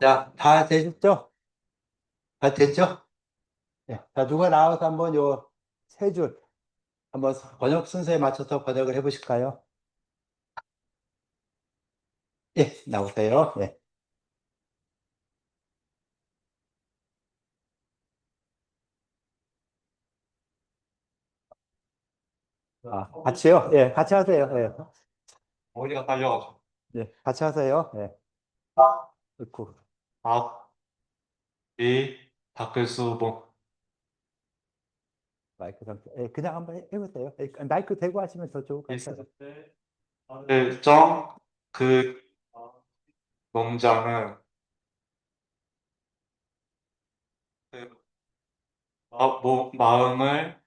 자, 다 되셨죠? 다 됐죠? 네. 자, 누가 나와서 한번 요 세 줄 한번 번역 순서에 맞춰서 번역을 해보실까요? 예, 나오세요. 예. 아, 같이요? 예, 같이 하세요. 예. 머리가 딸려가지고. 예, 같이 하세요. 예. 그리고 닭, 이, 닭글수봉. 마이크 상태. 예, 그냥 한번 해보세요. 예, 마이크 대고 하시면 더 좋을 것 같아요. 있을 때, 일정, 그 농장은 그 마음을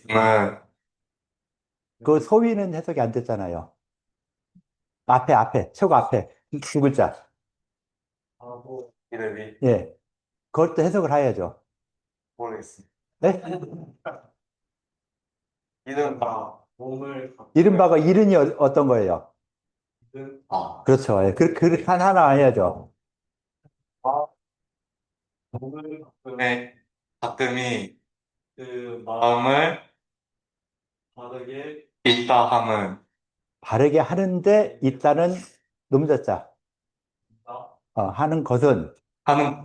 은 그 소위는 해석이 안 됐잖아요. 최고 앞에 두 글자. 하고 이름이 예, 그것도 해석을 해야죠. 모르겠습니다. 네? 이른바 몸을 이른바가 이른이 어떤 거예요? 이른 그렇죠. 예, 그렇게 하나 해야죠. 몸을 가끔이 그 마음을 바르게 있다 함은 바르게 하는데 있다는 놈자자. 하는 것은 하는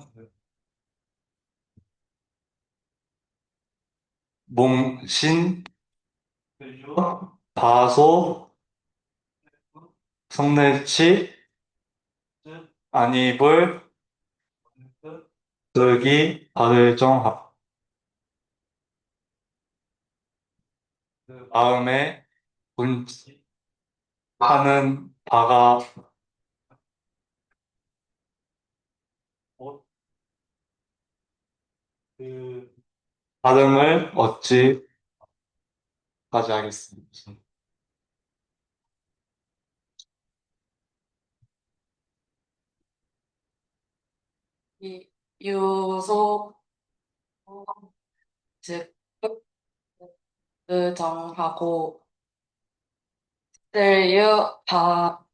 몸신 다소 성내치 안입을 쓰기 바르정하 마음에 하는 바가 그 발음을 어찌 까지 하겠습니다. 이 유소 즉 정하고 쓸유 바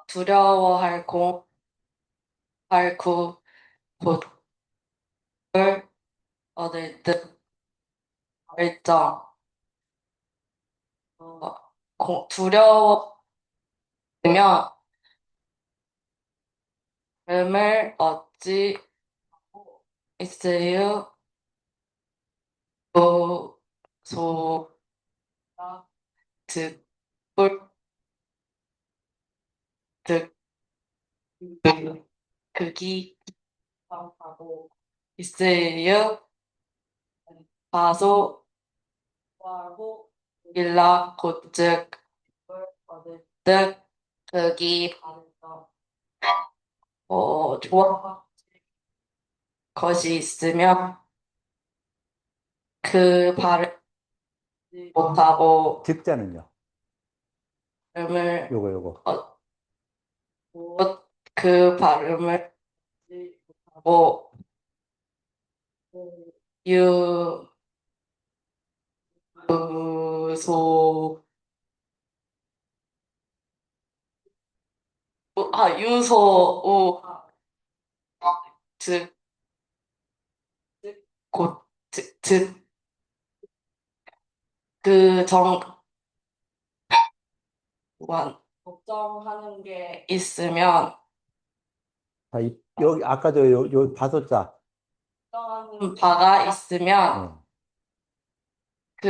두려워할 공 할구 곧을 얻을 듯 일정 두려워면 음을 얻지 있으유 소 즉 뿔, 즉 극이 하고 있으유 바소 하고 일라 곧즉 얻을 듯 극이 좋아 것이 있으면 그 발을 못하고 득자는요. 발음을 요거. 그 발음을 못하고 유 유소 유소 우즉곧즉그 걱정하는 게 있으면 자, 여기 아까도 요 다섯자. 걱정하는 바가 있으면 그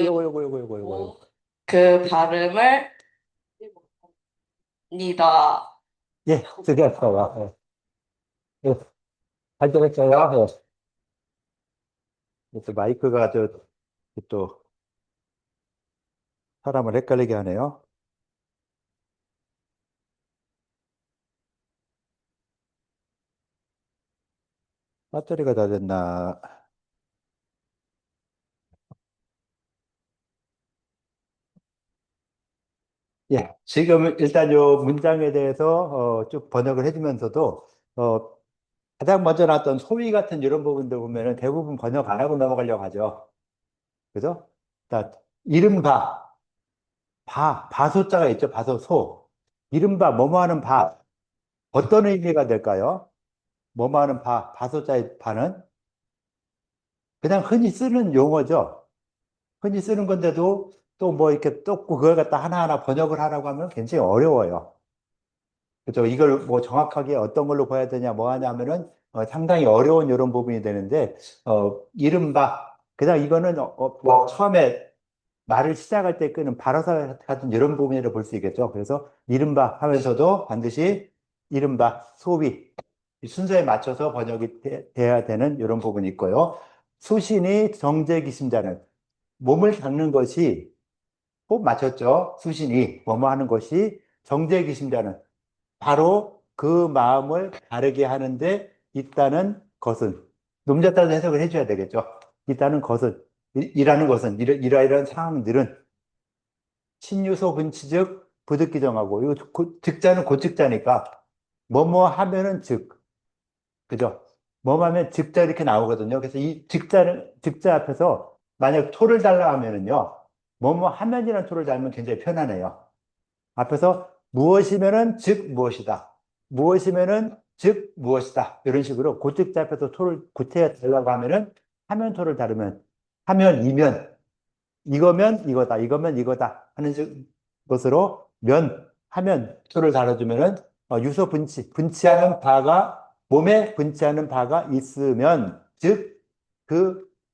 요거. 그 발음을 니다. 예, 드렸어요. 예, 잘 들었어요. 예. 또 마이크가 또 사람을 헷갈리게 하네요. 배터리가 다 됐나? 예, 지금 일단 요 문장에 대해서 쭉 번역을 해주면서도 가장 먼저 나왔던 소위 같은 이런 부분들 보면은 대부분 번역 안 하고 넘어가려고 하죠. 그죠? 자, 이른바, 바소자가 있죠. 바소소. 이른바, 뭐뭐 하는 바. 어떤 의미가 될까요? 뭐뭐 하는 바소자의 바는 그냥 흔히 쓰는 용어죠. 흔히 쓰는 건데도 또 뭐 이렇게 또 그걸 갖다 하나하나 번역을 하라고 하면 굉장히 어려워요. 그죠? 이걸 뭐 정확하게 어떤 걸로 봐야 되냐, 뭐 하냐 하면은 상당히 어려운 이런 부분이 되는데, 이른바, 그냥 이거는 뭐 처음에 말을 시작할 때 끄는 발어사 같은 이런 부분이라고 볼 수 있겠죠. 그래서 이른바 하면서도 반드시 이른바 소위 이 순서에 맞춰서 번역이 돼야 되는 이런 부분이 있고요. 수신이 정제기심자는 몸을 닦는 것이 꼭 맞췄죠. 수신이 뭐뭐 하는 것이 정제기심자는 바로 그 마음을 바르게 하는데 있다는 것은 논자 따라 해석을 해줘야 되겠죠. 있다는 것은 이라는 것은 이러이러한 상황들은 신유소 근치즉 부득기정하고 이거 즉자는 고즉자니까 뭐뭐 하면은 즉 그죠? 뭐뭐 하면 즉자 이렇게 나오거든요. 그래서 이 즉자 앞에서 만약 토를 달라 하면은요 뭐뭐 하면이라는 토를 달면 굉장히 편하네요. 앞에서 무엇이면은 즉 무엇이다. 무엇이면은 즉 무엇이다. 이런 식으로 고특자 앞에서 토를 구태여 달라고 하면은 하면 토를 다루면 하면 이면 이거면 이거다. 이거면 이거다. 하는 것으로 하면 토를 달아주면은 유서 분치하는 바가 몸에 분치하는 바가 있으면 즉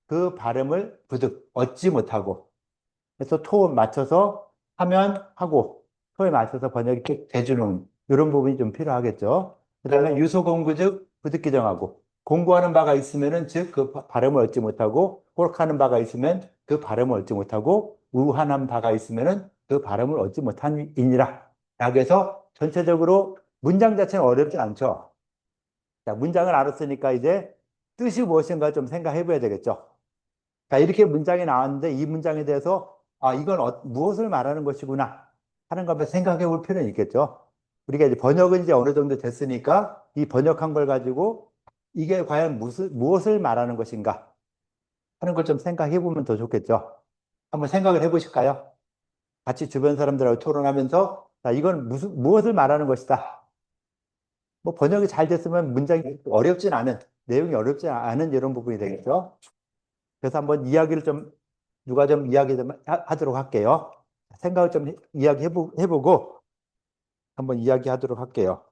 그 발음을 부득 얻지 못하고 그래서 토 맞춰서 하면 하고 토에 맞춰서 번역이 쭉 돼주는 이런 부분이 좀 필요하겠죠. 그 다음에 유소 공부 즉 부득기 정하고 공부하는 바가 있으면은 즉 그 발음을 얻지 못하고 호락하는 바가 있으면 그 발음을 얻지 못하고 우한한 바가 있으면은 그 발음을 얻지 못하니라. 라고 해서 전체적으로 문장 자체는 어렵지 않죠. 자, 문장을 알았으니까 이제 뜻이 무엇인가 좀 생각해 봐야 되겠죠. 자, 이렇게 문장이 나왔는데 이 문장에 대해서 이건 무엇을 말하는 것이구나 하는 거 한번 생각해 볼 필요는 있겠죠. 우리가 이제 번역은 이제 어느 정도 됐으니까 이 번역한 걸 가지고 이게 과연 무엇을 말하는 것인가 하는 걸 좀 생각해 보면 더 좋겠죠. 한번 생각을 해 보실까요? 같이 주변 사람들하고 토론하면서 자, 이건 무엇을 말하는 것이다. 뭐 번역이 잘 됐으면 문장이 어렵진 않은 내용이 어렵지 않은 이런 부분이 되겠죠. 그래서 한번 이야기를 좀 누가 좀 이야기 좀 하도록 할게요. 생각을 좀 해보고 한번 이야기하도록 할게요.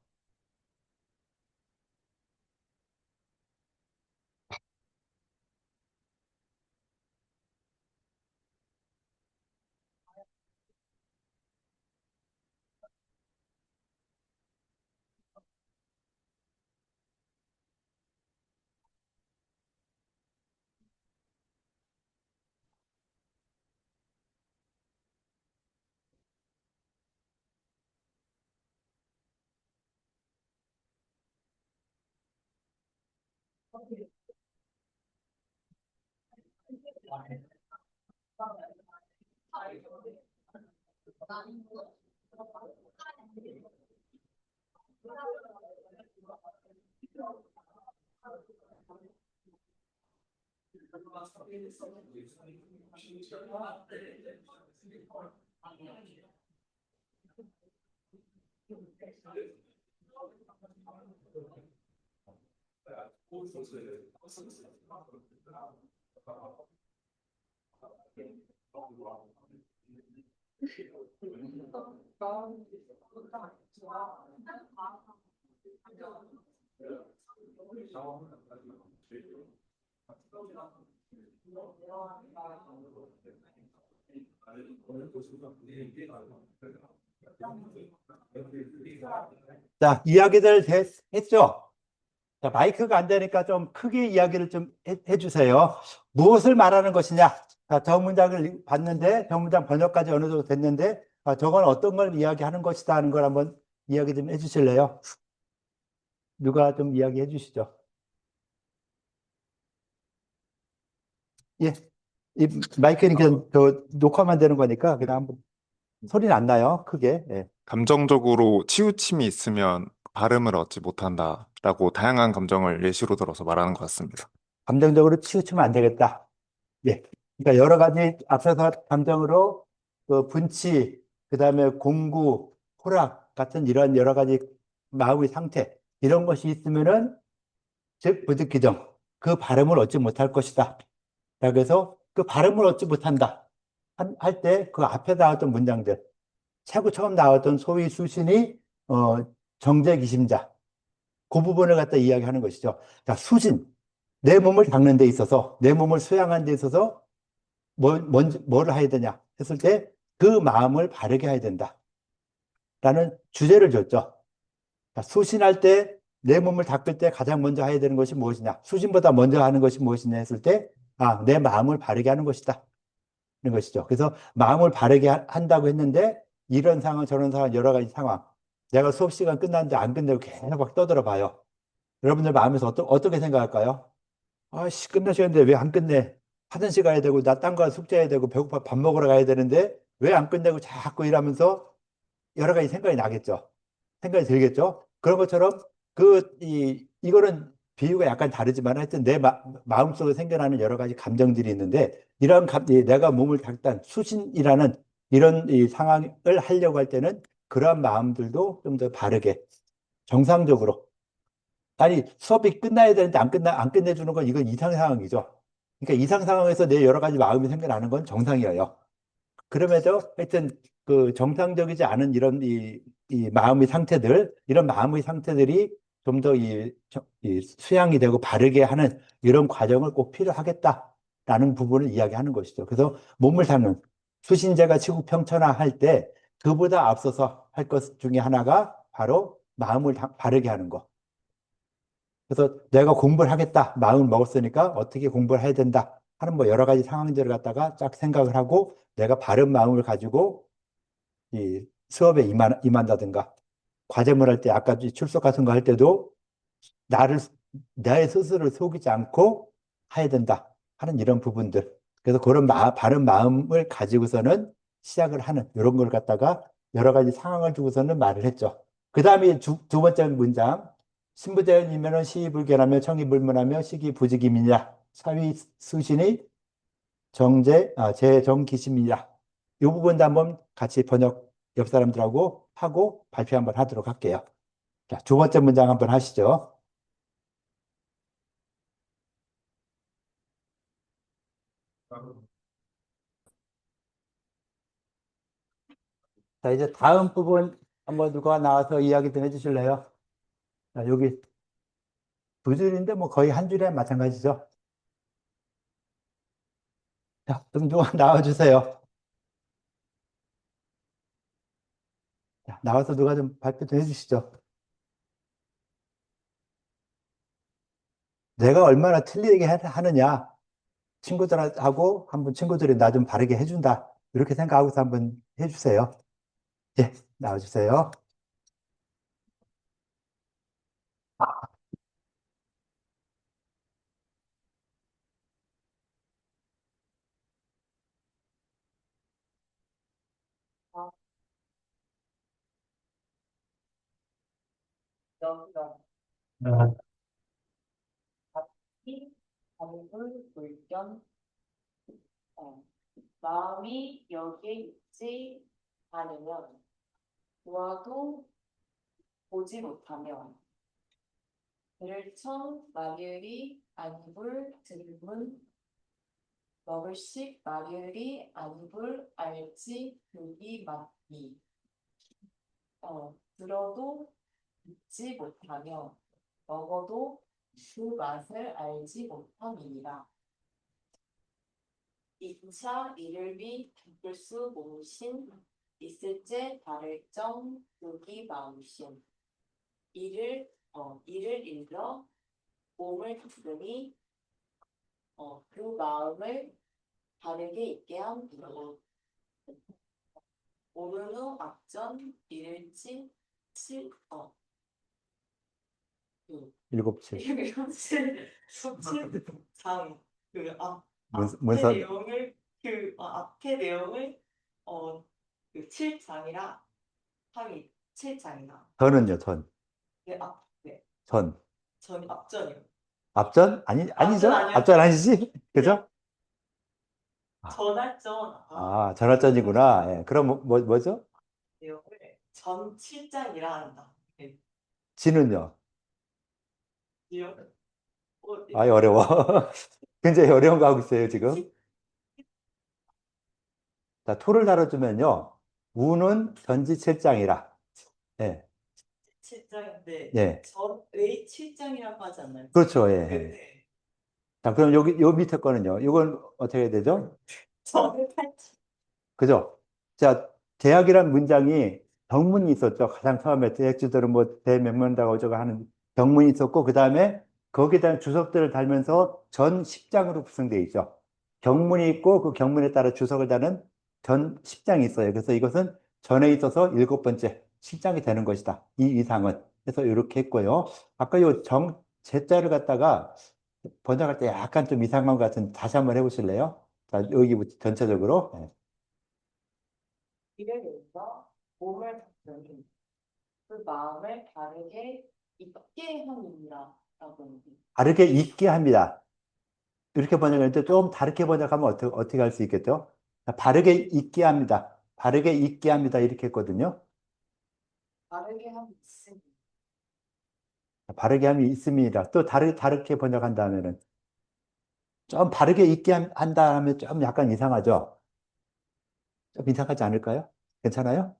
자, 이야기들 했죠? 자, 마이크가 안 되니까 좀 크게 이야기를 좀 해주세요. 무엇을 말하는 것이냐? 자, 저 문장을 봤는데, 저 문장 번역까지 어느 정도 됐는데, 저건 어떤 걸 이야기하는 것이다 하는 걸 한번 이야기 좀 해주실래요? 누가 좀 이야기해 주시죠. 예. 이 마이크는 그냥 녹화만 되는 거니까 그냥 한번 소리는 안 나요. 크게. 예. 감정적으로 치우침이 있으면 발음을 얻지 못한다라고 다양한 감정을 예시로 들어서 말하는 것 같습니다. 감정적으로 치우치면 안 되겠다. 예. 그러니까 여러 가지 앞서서 감정으로 그 분치, 그다음에 공구, 호락 같은 이런 여러 가지 마음의 상태 이런 것이 있으면은 즉 부득기정 그 발음을 얻지 못할 것이다. 그래서 그 발음을 얻지 못한다 할 때 그 앞에 나왔던 문장들 최고 처음 나왔던 소위 수신이 정제기심자 그 부분을 갖다 이야기하는 것이죠. 자, 수신 내 몸을 닦는 데 있어서 내 몸을 수양하는 데 있어서 뭐를 해야 되냐 했을 때 그 마음을 바르게 해야 된다. 라는 주제를 줬죠. 자, 수신할 때 내 몸을 닦을 때 가장 먼저 해야 되는 것이 무엇이냐? 수신보다 먼저 하는 것이 무엇이냐 했을 때, 아, 내 마음을 바르게 하는 것이다. 이런 것이죠. 그래서 마음을 바르게 한다고 했는데, 이런 상황, 저런 상황, 여러 가지 상황. 내가 수업 시간 끝났는데 안 끝내고 계속 막 떠들어 봐요. 여러분들 마음에서 어떻게 생각할까요? 아씨, 끝나시는데 왜 안 끝내? 화장실 가야 되고, 나 딴 거 숙제해야 되고, 배고파 밥 먹으러 가야 되는데, 왜 안 끝내고 자꾸 일하면서 여러 가지 생각이 나겠죠. 생각이 들겠죠. 그런 것처럼 이거는 비유가 약간 다르지만 하여튼 내 마음속에 생겨나는 여러 가지 감정들이 있는데 이런 내가 몸을 닦던 수신이라는 이런 이 상황을 하려고 할 때는 그러한 마음들도 좀 더 바르게 정상적으로 아니 수업이 끝나야 되는데 안 끝내주는 건 이건 이상 상황이죠. 그러니까 이상 상황에서 내 여러 가지 마음이 생겨나는 건 정상이에요. 그럼에도 하여튼 그 정상적이지 않은 이런 이 마음의 상태들, 이런 마음의 상태들이 좀 더 이 수양이 되고 바르게 하는 이런 과정을 꼭 필요하겠다라는 부분을 이야기하는 것이죠. 그래서 몸을 닦는 수신제가 치국평천하할 때 그보다 앞서서 할 것 중에 하나가 바로 마음을 바르게 하는 것. 그래서 내가 공부를 하겠다, 마음을 먹었으니까 어떻게 공부를 해야 된다 하는 뭐 여러 가지 상황들을 갖다가 쫙 생각을 하고 내가 바른 마음을 가지고 이 수업에 임한다든가 과제물 할 때 아까 출석 같은 거 할 때도 나를 내 스스로를 속이지 않고 해야 된다 하는 이런 부분들. 그래서 그런 바른 마음을 가지고서는 시작을 하는 이런 걸 갖다가 여러 가지 상황을 두고서는 말을 했죠. 그 다음에 두 번째 문장. 신부대연이면은 시불견하며 청이불문하며 시기부지김이냐 사위 수신이 제정기심이냐 이 부분도 한번 같이 번역 옆 사람들하고 하고 발표 한번 하도록 할게요. 자, 두 번째 문장 한번 하시죠. 자, 이제 다음 부분 한번 누가 나와서 이야기 좀 해주실래요? 자, 여기 두 줄인데 뭐 거의 한 줄에 마찬가지죠. 자, 그럼 누가 나와주세요. 자, 나와서 누가 좀 발표 좀 해주시죠. 내가 얼마나 틀리게 하느냐. 친구들하고 한번 친구들이 나 좀 바르게 해준다. 이렇게 생각하고서 한번 해주세요. 예, 나와주세요. 어, 이 단물 불견 마음이 여기에 있지 않으면 보아도 보지 못하며 들을청 마리을이 아니불 들문 먹을식 마리을이 아니불 알지 그기 맞니 들어도 듣지 못하며 먹어도 그 맛을 알지 못함이니라. 2차 이를비 닦을수 몸신 있을제 다를정 그기 마음신 이를 일러 몸을 닦으니 그 마음을 바르게 있게 함이라. 오른 후 앞전 이를지 일곱 칠. 장, 문서 앞에 내용을, 그 7장이라 함이 7장이나. 전은요, 전. 네, 전. 앞전이요. 앞전? 아니죠? 아니요. 앞전 아니지? 그죠? 전할전 전화전이구나. 예. 그럼 뭐죠? 내용을 전 7장이라 한다. 네. 지는요? 내용 네. 어려워. 굉장히 어려운 거 하고 있어요, 지금. 자, 토를 다뤄주면요. 우는 전지칠장이라. 예, 7장인데 예. 전의 7장이라고 하지 않나요? 그렇죠. 예, 네. 예. 네. 자, 그럼 요 밑에 거는요. 이건 어떻게 해야 되죠? 전의 8장. 그죠? 자, 대학이란 문장이 병문이 있었죠. 가장 처음에 대학주들은 뭐 대명문다고 저거 하는 병문이 있었고, 그 다음에 거기에 대한 주석들을 달면서 전 10장으로 구성되어 있죠. 경문이 있고 그 경문에 따라 주석을 다는 전 10장이 있어요. 그래서 이것은 전에 있어서 7번째 10장이 되는 것이다. 이 이상은. 그래서 이렇게 했고요. 아까 요 제자를 갖다가 번역할 때 약간 좀 이상한 것 같은 다시 한번 해보실래요? 자, 여기부터 전체적으로. 네. 이를 위해서 몸을 바꾸니 그 마음을 바르게 있게 함이니라 라고 합니다. 바르게 있게 합니다. 이렇게 번역했는데 좀 다르게 번역하면 어떻게 할 수 있겠죠? 바르게 있게 합니다. 바르게 있게 합니다. 이렇게 했거든요. 바르게 함이 있으니 바르게 함이 있습니다. 또 다르게 번역한다면은 좀 바르게 있게 한다 하면 좀 약간 이상하죠? 좀 이상하지 않을까요? 괜찮아요?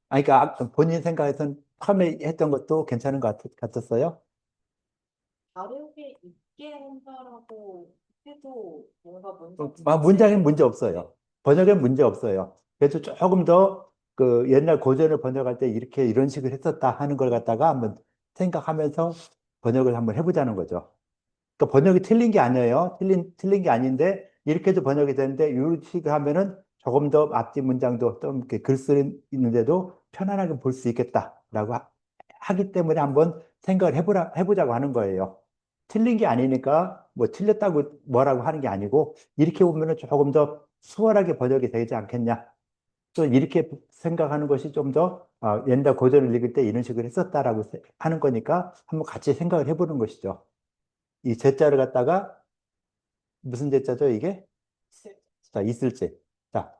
그러니까 본인 생각에서는 처음에 했던 것도 괜찮은 것 같았어요? 바르게 있게 한다라고 해도 뭔가 문장엔 문제 없어요. 번역엔 문제 없어요. 그래서 조금 더 그 옛날 고전을 번역할 때 이렇게 이런 식으로 했었다 하는 걸 갖다가 한번 생각하면서 번역을 한번 해보자는 거죠. 그러니까 번역이 틀린 게 아니에요. 틀린 게 아닌데 이렇게도 번역이 되는데 이런 식으로 하면은 조금 더 앞뒤 문장도 좀 이렇게 글 쓰는데도 편안하게 볼 수 있겠다라고 하기 때문에 한번 생각을 해보자고 하는 거예요. 틀린 게 아니니까 뭐 틀렸다고 뭐라고 하는 게 아니고 이렇게 보면은 조금 더 수월하게 번역이 되지 않겠냐. 또 이렇게 생각하는 것이 좀 더 옛날 고전을 읽을 때 이런 식으로 했었다라고 하는 거니까 한번 같이 생각을 해보는 것이죠. 이 제자를 갖다가 무슨 제자죠, 이게? 자, 있을제. 자,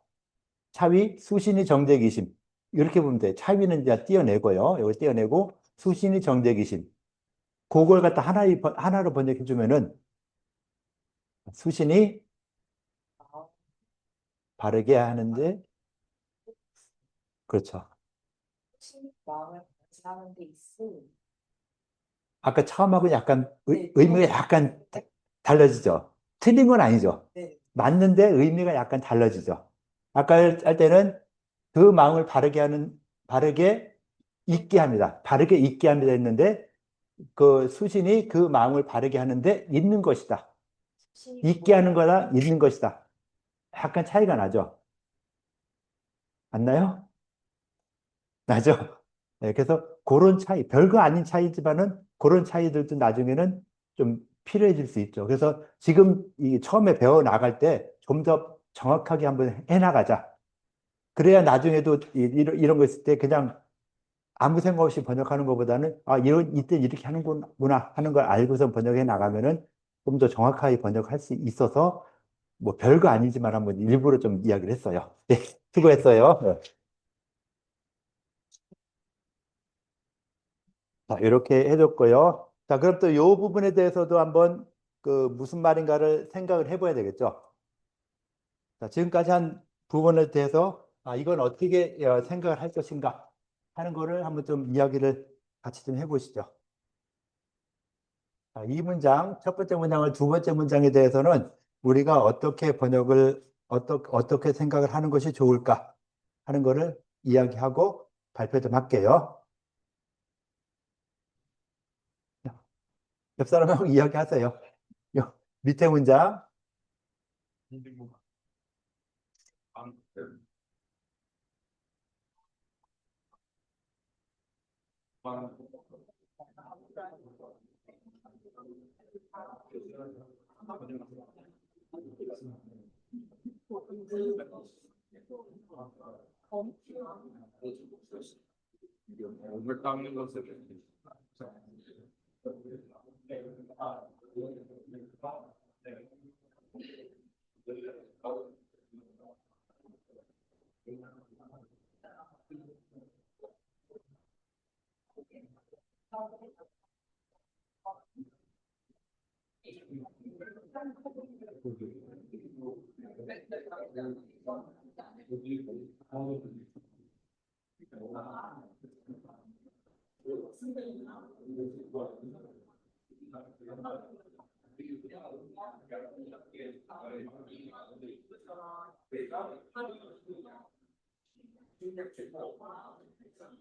차위, 수신이 정제기심. 이렇게 보면 돼. 차위는 이제 띄어내고요. 이걸 띄어내고 수신이 정제기심. 그걸 갖다 하나로 번역해 주면은 수신이 바르게 하는데 그렇죠. 마음을 변화하는 데 있으니 아까 처음하고 약간 네, 의미가 약간 달라지죠. 틀린 건 아니죠. 네. 맞는데 의미가 약간 달라지죠. 아까 할 때는 그 마음을 바르게 있게 합니다. 바르게 있게 합니다 했는데 그 수신이 그 마음을 바르게 하는데 있는 것이다. 있게 하는 거다, 있는 것이다. 약간 차이가 나죠. 맞나요? 나죠? 네, 그래서 그런 차이, 별거 아닌 차이지만은 그런 차이들도 나중에는 좀 필요해질 수 있죠. 그래서 지금 이 처음에 배워 나갈 때 좀 더 정확하게 한번 해 나가자. 그래야 나중에도 이런 거 있을 때 그냥 아무 생각 없이 번역하는 것보다는 이때 이렇게 하는구나 하는 걸 알고서 번역해 나가면은 좀 더 정확하게 번역할 수 있어서 뭐 별거 아니지만 한번 일부러 좀 이야기를 했어요. 네, 수고했어요. 네. 자, 이렇게 해줬고요. 자, 그럼 또 이 부분에 대해서도 한번 그 무슨 말인가를 생각을 해봐야 되겠죠. 자, 지금까지 한 부분에 대해서 이건 어떻게 생각을 할 것인가 하는 거를 한번 좀 이야기를 같이 좀 해보시죠. 자, 이 문장, 첫 번째 문장을 두 번째 문장에 대해서는 우리가 어떻게 번역을, 어떻게 생각을 하는 것이 좋을까 하는 거를 이야기하고 발표 좀 할게요. 옆 사람하고 이야기하세요. 밑에 문장. 몸을 닦는 것을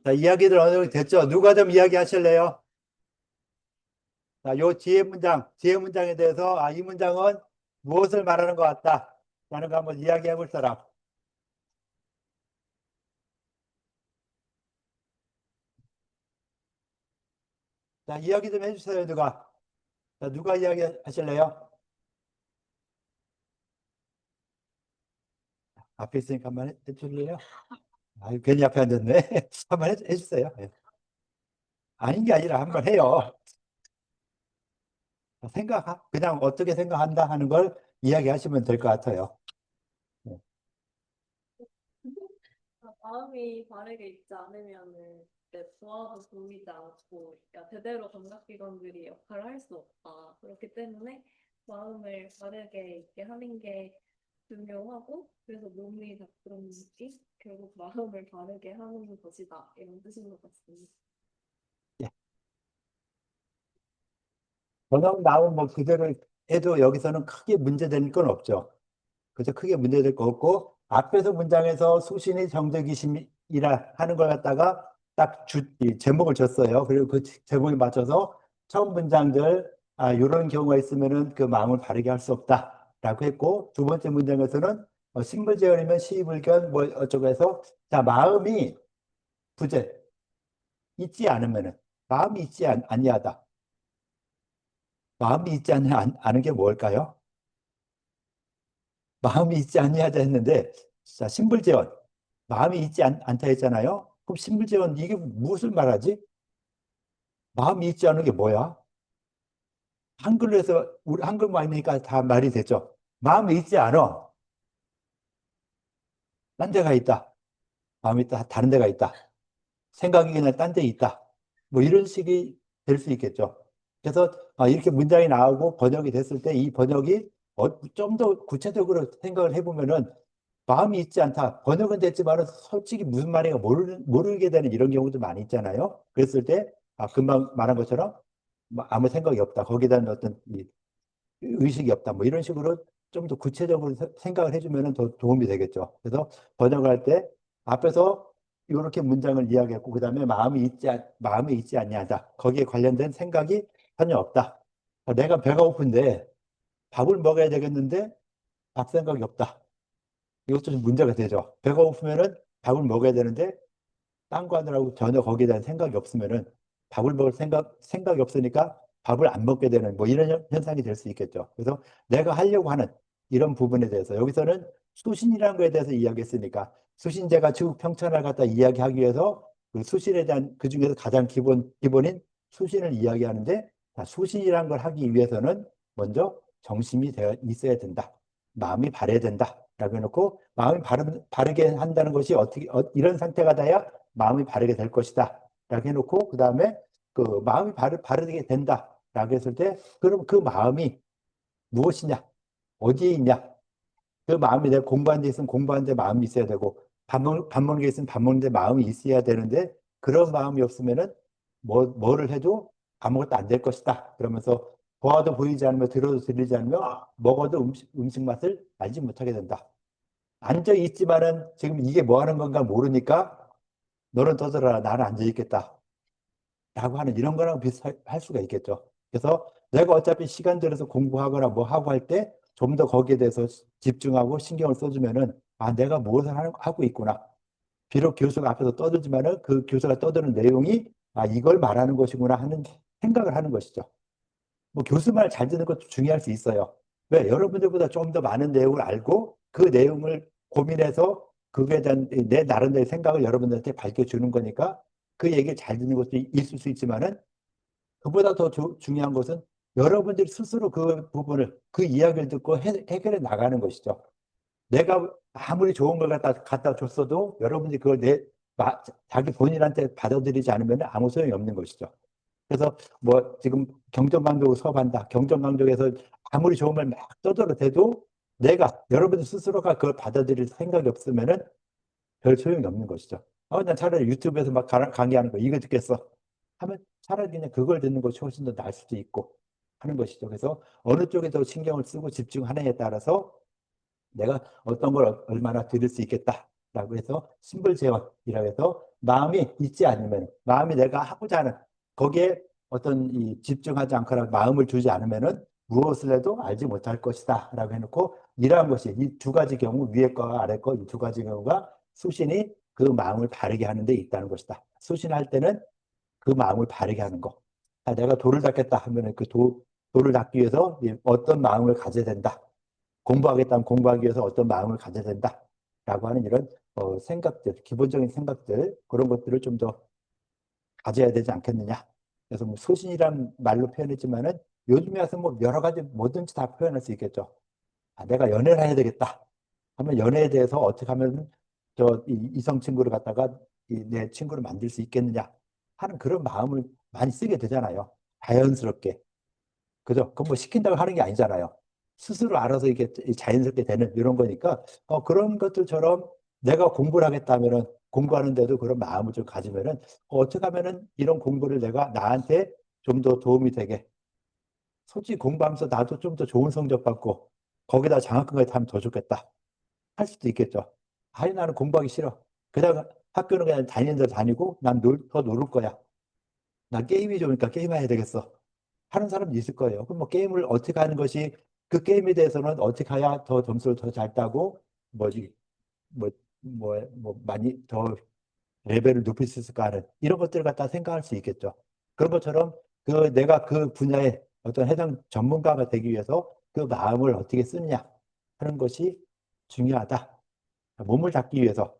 자, 이야기들 어느 정도 됐죠? 누가 좀 이야기 하실래요? 자, 요 뒤에 문장에 대해서, 이 문장은 무엇을 말하는 것 같다. 라는 거 한번 이야기해 볼 사람. 자, 이야기 좀 해주세요, 누가. 자, 누가 이야기 하실래요? 앞에 있으니까 한번 해줄래요? 괜히 앞에 앉았네. 한번 해주세요. 예. 아닌 게 아니라 한번 해요. 그냥 어떻게 생각한다 하는 걸 이야기하시면 될 것 같아요. 네. 마음이 바르게 있지 않으면은 내 부하도 보이지 않고 야 제대로 감각기관들이 역할을 할 수 없다. 그렇기 때문에 마음을 바르게 있게 하는 게 중요하고 그래서 몸이 그런 게 결국 마음을 바르게 하는 것이다. 이런 뜻인 것 같습니다. 예. 번역 나온 뭐 그대로 해도 여기서는 크게 문제될 건 없죠. 그래서 크게 문제될 거 없고 앞에서 문장에서 수신이 정적이심이라 하는 걸 갖다가 딱 이 제목을 줬어요. 그리고 그 제목에 맞춰서 처음 문장들 이런 경우가 있으면은 그 마음을 바르게 할 수 없다라고 했고 두 번째 문장에서는 식물재현이면 시불견 뭐 어쩌고 해서 자 마음이 부재 있지 않으면은 마음이 있지 아니하다. 마음이 있지 않은 게 뭘까요? 마음이 있지 아니하다 했는데 자 신불재원 마음이 있지 않다 했잖아요. 그럼 신불재원 이게 무엇을 말하지? 마음이 있지 않은 게 뭐야? 한글로 해서 우리 한글말이니까 다 말이 되죠. 마음이 있지 않아. 딴 데가 있다. 마음이 다른 데가 있다. 생각이 그냥 딴 데 있다. 뭐 이런 식이 될 수 있겠죠. 그래서 이렇게 문장이 나오고 번역이 됐을 때 이 번역이 좀 더 구체적으로 생각을 해보면은 마음이 있지 않다. 번역은 됐지만 솔직히 무슨 말인가 모르게 되는 이런 경우도 많이 있잖아요. 그랬을 때 금방 말한 것처럼 아무 생각이 없다. 거기에 대한 어떤 의식이 없다. 뭐 이런 식으로 좀 더 구체적으로 생각을 해주면 더 도움이 되겠죠. 그래서 번역을 할 때 앞에서 이렇게 문장을 이야기했고 그다음에 마음이 있지 아니하다. 거기에 관련된 생각이 전혀 없다. 내가 배가 고픈데 밥을 먹어야 되겠는데 밥 생각이 없다. 이것도 좀 문제가 되죠. 배가 고프면은 밥을 먹어야 되는데 딴 거 하느라고 전혀 거기에 대한 생각이 없으면은 밥을 먹을 생각이 없으니까 밥을 안 먹게 되는 뭐 이런 현상이 될 수 있겠죠. 그래서 내가 하려고 하는 이런 부분에 대해서 여기서는 수신이라는 거에 대해서 이야기했으니까 수신제가 지구 평천을 갖다 이야기하기 위해서 그 수신에 대한 그 중에서 가장 기본인 수신을 이야기하는데 수신이라는 걸 하기 위해서는 먼저 정심이 되어 있어야 된다. 마음이 바래야 된다. 라고 해놓고 마음이 바르게 한다는 것이 어떻게 이런 상태가 돼야 마음이 바르게 될 것이다. 라고 해놓고 그 다음에 그 마음이 바르게 된다. 라고 했을 때 그럼 그 마음이 무엇이냐? 어디에 있냐? 그 마음이 내가 공부하는 데 있으면 공부하는 데 마음이 있어야 되고 밥 먹는 게 있으면 밥 먹는 데 마음이 있어야 되는데 그런 마음이 없으면은 뭐를 해도 아무것도 안 될 것이다. 그러면서 보아도 보이지 않으며 들어도 들리지 않으며 먹어도 음식 맛을 알지 못하게 된다. 앉아 있지만은 지금 이게 뭐 하는 건가 모르니까 너는 떠들어라 나는 앉아 있겠다. 라고 하는 이런 거랑 비슷할 수가 있겠죠. 그래서 내가 어차피 시간 들여서 공부하거나 뭐 하고 할 때 좀 더 거기에 대해서 집중하고 신경을 써주면은 내가 무엇을 하고 있구나. 비록 교수가 앞에서 떠들지만은 그 교수가 떠드는 내용이 이걸 말하는 것이구나 하는 생각을 하는 것이죠. 뭐 교수 말 잘 듣는 것도 중요할 수 있어요. 왜? 여러분들보다 좀 더 많은 내용을 알고 그 내용을 고민해서 그에 대한 내 나름대로 생각을 여러분들한테 밝혀주는 거니까 그 얘기를 잘 듣는 것도 있을 수 있지만은 그보다 더 중요한 것은 여러분들이 스스로 그 부분을 그 이야기를 듣고 해결해 나가는 것이죠. 내가 아무리 좋은 걸 갖다 줬어도 여러분들이 그걸 자기 본인한테 받아들이지 않으면 아무 소용이 없는 것이죠. 그래서 뭐 지금 경전강독을 수업한다. 경전강독에서 아무리 좋은 말 막 떠들어대도 여러분들 스스로가 그걸 받아들일 생각이 없으면은 별 소용이 없는 것이죠. 난 차라리 유튜브에서 막 강의하는 거 이거 듣겠어 하면 차라리 그냥 그걸 듣는 것이 훨씬 더 나을 수도 있고 하는 것이죠. 그래서 어느 쪽에 더 신경을 쓰고 집중하느냐에 따라서 내가 어떤 걸 얼마나 들을 수 있겠다라고 해서 심벌제원이라고 해서 마음이 있지 않으면 마음이 내가 하고자 하는 거기에 어떤 이 집중하지 않거나 마음을 두지 않으면은 무엇을 해도 알지 못할 것이다 라고 해놓고 이러한 것이 이 두 가지 경우 위에 거와 아래 거 이 두 가지 경우가 수신이 그 마음을 바르게 하는 데 있다는 것이다. 수신할 때는 그 마음을 바르게 하는 거. 내가 도를 닦겠다 하면은 도를 닦기 위해서 어떤 마음을 가져야 된다. 공부하겠다면 공부하기 위해서 어떤 마음을 가져야 된다라고 하는 이런 생각들, 기본적인 생각들 그런 것들을 좀 더 가져야 되지 않겠느냐. 그래서 뭐 소신이란 말로 표현했지만은 요즘에 와서 뭐 여러 가지 뭐든지 다 표현할 수 있겠죠. 내가 연애를 해야 되겠다 하면 연애에 대해서 어떻게 하면 이성 친구를 갖다가 내 친구를 만들 수 있겠느냐 하는 그런 마음을 많이 쓰게 되잖아요. 자연스럽게. 그죠? 그건 뭐 시킨다고 하는 게 아니잖아요. 스스로 알아서 이게 자연스럽게 되는 이런 거니까 그런 것들처럼 내가 공부를 하겠다면은 공부하는데도 그런 마음을 좀 가지면은 어떻게 하면은 이런 공부를 내가 나한테 좀 더 도움이 되게 솔직히 공부하면서 나도 좀 더 좋은 성적 받고 거기다 장학금까지 타면 더 좋겠다 할 수도 있겠죠. 아니 나는 공부하기 싫어. 그냥 학교는 그냥 다니는 대로 다니고 난 더 놀을 거야. 나 게임이 좋으니까 게임해야 되겠어. 하는 사람도 있을 거예요. 그럼 뭐 게임을 어떻게 하는 것이 그 게임에 대해서는 어떻게 해야 더 점수를 더 잘 따고 뭐지 많이 더 레벨을 높일 수 있을까 하는 이런 것들을 갖다 생각할 수 있겠죠. 그런 것처럼 내가 그 분야에 어떤 해당 전문가가 되기 위해서 그 마음을 어떻게 쓰느냐 하는 것이 중요하다. 몸을 닦기 위해서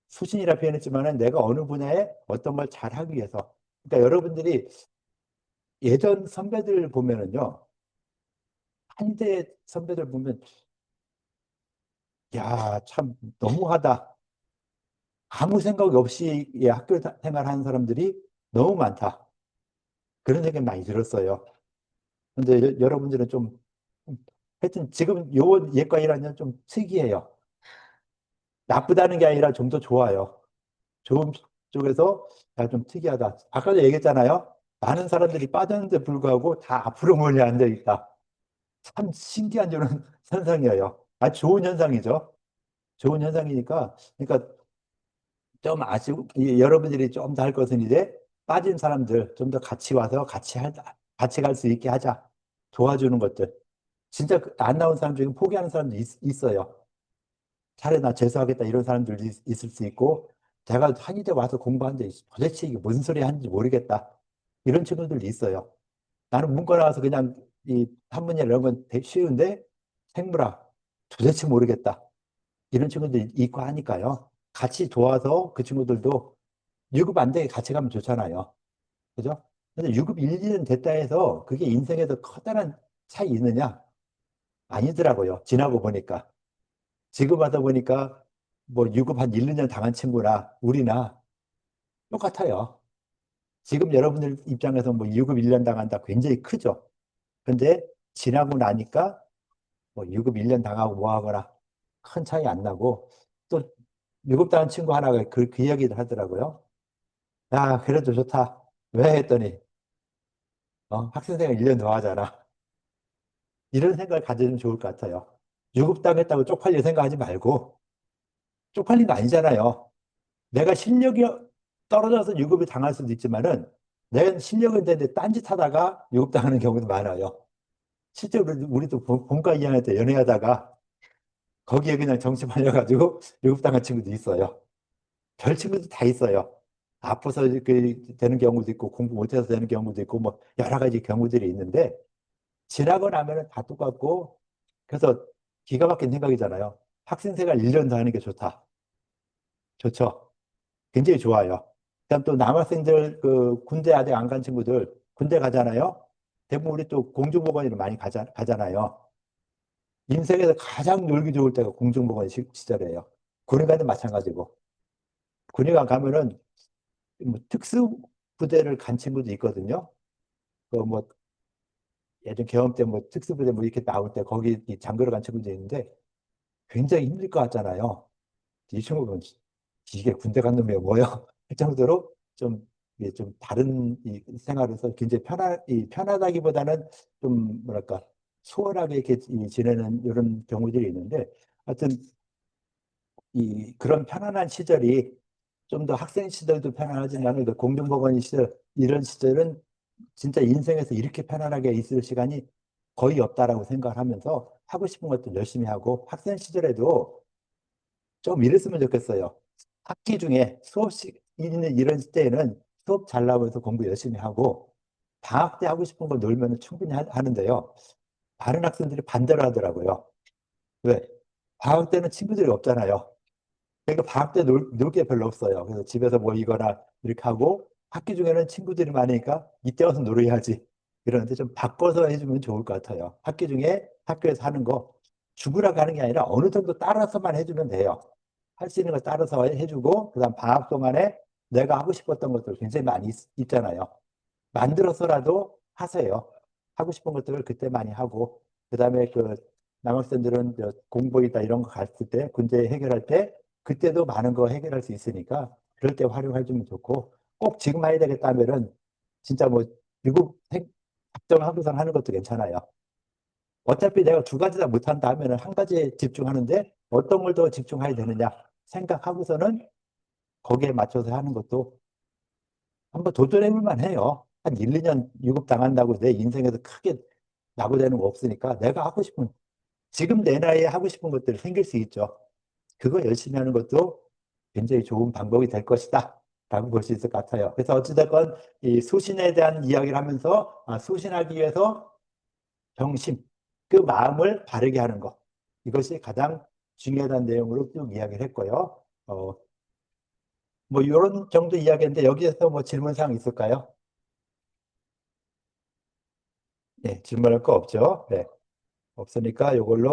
수신이라 표현했지만은 내가 어느 분야에 어떤 걸 잘하기 위해서. 그러니까 여러분들이 예전 선배들 보면은요, 한때 선배들 보면, 야, 참 너무하다. 아무 생각 없이 학교 생활하는 사람들이 너무 많다. 그런 생각이 많이 들었어요. 근데 여러분들은 하여튼 지금 요 예과 1학년 좀 특이해요. 나쁘다는 게 아니라 좀 더 좋아요. 좋은 쪽에서 좀 특이하다. 아까도 얘기했잖아요. 많은 사람들이 빠졌는데 불구하고 다 앞으로 몰려 앉아 있다. 참 신기한 이런 현상이에요. 아주 좋은 현상이죠. 좋은 현상이니까, 그러니까 좀 아쉬운, 여러분들이 좀 더 할 것은 이제 빠진 사람들 좀 더 같이 와서 같이 갈 수 있게 하자. 도와주는 것들. 진짜 안 나온 사람 중에 포기하는 사람도 있어요. 차라리 나 재수하겠다 이런 사람들도 있을 수 있고, 제가 한의대 와서 공부하는데 도대체 이게 무슨 소리 하는지 모르겠다. 이런 친구들도 있어요. 나는 문과 나와서 그냥 이 한문이나 이런 건 되게 쉬운데 생물학 도대체 모르겠다. 이런 친구들 있고 하니까요. 같이 도와서 그 친구들도 유급 안 되게 같이 가면 좋잖아요. 그죠? 근데 유급 1, 2년 됐다 해서 그게 인생에도 커다란 차이 있느냐? 아니더라고요. 지나고 보니까. 지금 와서 보니까 뭐 유급 한 1, 2년 당한 친구나 우리나 똑같아요. 지금 여러분들 입장에서 뭐 유급 1년 당한다 굉장히 크죠. 근데 지나고 나니까 뭐 유급 1년 당하고 뭐 하거나 큰 차이 안 나고 또 유급 당한 친구 하나가 그 이야기를 하더라고요. 야, 그래도 좋다. 왜 했더니 학생생활 1년 더 하잖아. 이런 생각을 가지면 좋을 것 같아요. 유급 당했다고 쪽팔릴 생각하지 말고 쪽팔린 거 아니잖아요. 내가 실력이 떨어져서 유급이 당할 수도 있지만은 내 실력은 되는데 딴짓하다가 유급 당하는 경우도 많아요. 실제로 우리도 본과 2학년 때 연애하다가 거기에 그냥 정신 팔려가지고 유급당한 친구도 있어요. 별 친구도 다 있어요. 아파서 되는 경우도 있고 공부 못해서 되는 경우도 있고 뭐 여러 가지 경우들이 있는데 지나고 나면은 다 똑같고 그래서 기가 막힌 생각이잖아요. 학생 생활 1년 더 하는 게 좋다. 좋죠. 굉장히 좋아요. 그다음 또 남학생들 군대 아직 안 간 친구들 군대 가잖아요. 대부분 우리 또 공중보건으로 많이 가잖아요. 인생에서 가장 놀기 좋을 때가 공중보건 시절이에요. 군의관도 마찬가지고. 군의관 가면은 뭐 특수 부대를 간 친구도 있거든요. 뭐 예전 경험 때 뭐 특수부대 뭐 이렇게 나올 때 거기 이 장교를 간 친구도 있는데 굉장히 힘들 것 같잖아요. 이 친구는 이게 군대 간 놈이야 뭐야 할 정도로 좀, 이게 좀 다른 이 생활에서 굉장히 편하다기보다는 좀 뭐랄까 수월하게 이렇게 지내는 이런 경우들이 있는데 하여튼 이 그런 편안한 시절이 좀 더 학생 시절도 편안하지만 공중보건 시절 이런 시절은 진짜 인생에서 이렇게 편안하게 있을 시간이 거의 없다라고 생각하면서 하고 싶은 것도 열심히 하고 학생 시절에도 좀 이랬으면 좋겠어요. 학기 중에 수업식 있는 이런 때에는 수업 잘 나오면서 공부 열심히 하고 방학 때 하고 싶은 거 놀면 충분히 하는데요. 다른 학생들이 반대를 하더라고요. 왜? 방학 때는 친구들이 없잖아요. 그러니까 방학 때 놀 게 별로 없어요. 그래서 집에서 모이거나 이렇게 하고 학기 중에는 친구들이 많으니까 이때 와서 놀아야지. 그러는데 좀 바꿔서 해주면 좋을 것 같아요. 학기 중에 학교에서 하는 거 죽으라고 하는 게 아니라 어느 정도 따라서만 해주면 돼요. 할 수 있는 거 따라서 해주고 그다음 방학 동안에 내가 하고 싶었던 것들 굉장히 많이 있잖아요. 만들어서라도 하세요. 하고 싶은 것들을 그때 많이 하고 그다음에 그 남학생들은 공부이다 이런 거 갔을 때 문제 해결할 때 그때도 많은 거 해결할 수 있으니까 그럴 때 활용해 주면 좋고 꼭 지금 해야 되겠다 하면은 진짜 뭐 미국 작정하고서 하는 것도 괜찮아요. 어차피 내가 두 가지 다 못한다 하면은 한 가지에 집중하는데 어떤 걸 더 집중해야 되느냐 생각하고서는 거기에 맞춰서 하는 것도 한번 도전해 볼만 해요. 한 1, 2년 유급 당한다고 내 인생에서 크게 낙오되는 거 없으니까 내가 하고 싶은 지금 내 나이에 하고 싶은 것들이 생길 수 있죠. 그거 열심히 하는 것도 굉장히 좋은 방법이 될 것이다. 라고 볼 수 있을 것 같아요. 그래서 어찌됐건 이 수신에 대한 이야기를 하면서 수신하기 위해서 정심, 그 마음을 바르게 하는 것. 이것이 가장 중요한 내용으로 쭉 이야기를 했고요. 뭐 이런 정도 이야기인데 여기에서 뭐 질문사항 있을까요? 네, 질문할 거 없죠? 네. 없으니까 이걸로